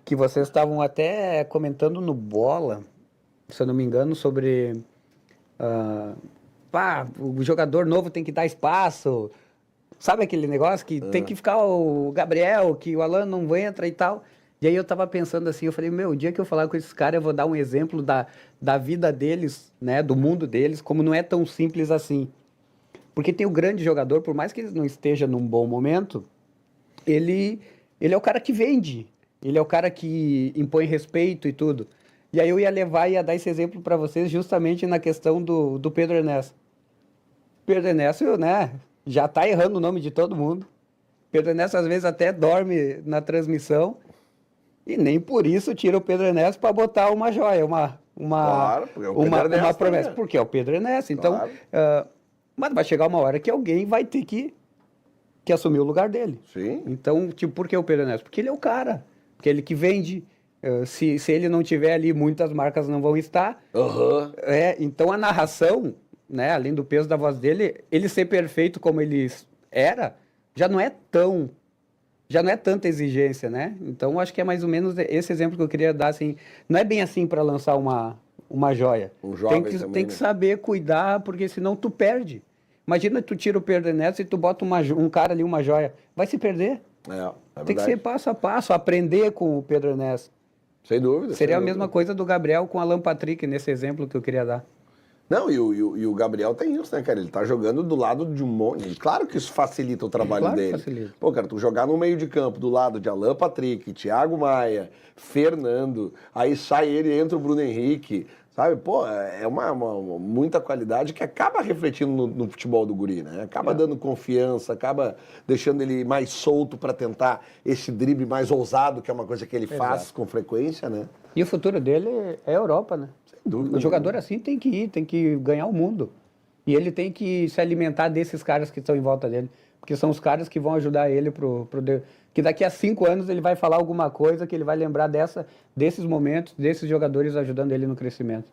que vocês estavam até comentando no Bola, se eu não me engano, sobre o jogador novo tem que dar espaço. Sabe aquele negócio que tem que ficar o Gabriel, que o Alan não entra e tal. E aí eu tava pensando assim, eu falei, o dia que eu falar com esses caras, eu vou dar um exemplo da vida deles, né, do mundo deles, como não é tão simples assim. Porque tem o grande jogador, por mais que ele não esteja num bom momento, ele é o cara que vende, ele é o cara que impõe respeito e tudo. E aí eu ia levar e ia dar esse exemplo para vocês justamente na questão do Pedro Ernesto. Pedro Ernesto, né, já tá errando o nome de todo mundo. Pedro Ernesto às vezes até dorme na transmissão e nem por isso tira o Pedro Ernesto para botar uma joia, Claro, porque é o Pedro Ernesto, uma promessa, né? porque é o Pedro Ernesto. Então, Claro. mas vai chegar uma hora que alguém vai ter que assumir o lugar dele. Sim. Então, tipo, por que o Pedro Ernesto? Porque ele é o cara, porque ele que vende. Se ele não tiver ali, muitas marcas não vão estar. Então a narração, né, além do peso da voz dele, ele ser perfeito como ele era, já não é tanta exigência, né? Então acho que é mais ou menos esse exemplo que eu queria dar, assim, não é bem assim para lançar uma joia. Um jovem também, tem que né? saber cuidar, porque senão tu perde. Imagina tu tira o Pedro Ernesto e tu bota um cara ali, uma joia, vai se perder. Tem que ser passo a passo, aprender com o Pedro Ernesto. Sem dúvida. Seria sem a mesma dúvida. coisa do Gabriel com o Alan Patrick, nesse exemplo que eu queria dar. Não, e o Gabriel tem isso, né, cara? Ele tá jogando do lado de um monte. Claro que isso facilita o trabalho Claro que dele. facilita. Pô, cara, tu jogar no meio de campo do lado de Alan Patrick, Thiago Maia, Fernando, aí sai ele e entra o Bruno Henrique, sabe? Pô, é muita qualidade que acaba refletindo no futebol do guri, né? Acaba dando confiança, acaba deixando ele mais solto para tentar esse drible mais ousado, que é uma coisa que ele faz com frequência, né? E o futuro dele é a Europa, né? Sem dúvida. O jogador assim tem que ir, tem que ganhar o mundo. E ele tem que se alimentar desses caras que estão em volta dele. Porque são os caras que vão ajudar ele que daqui a 5 anos ele vai falar alguma coisa que ele vai lembrar desses momentos, desses jogadores ajudando ele no crescimento.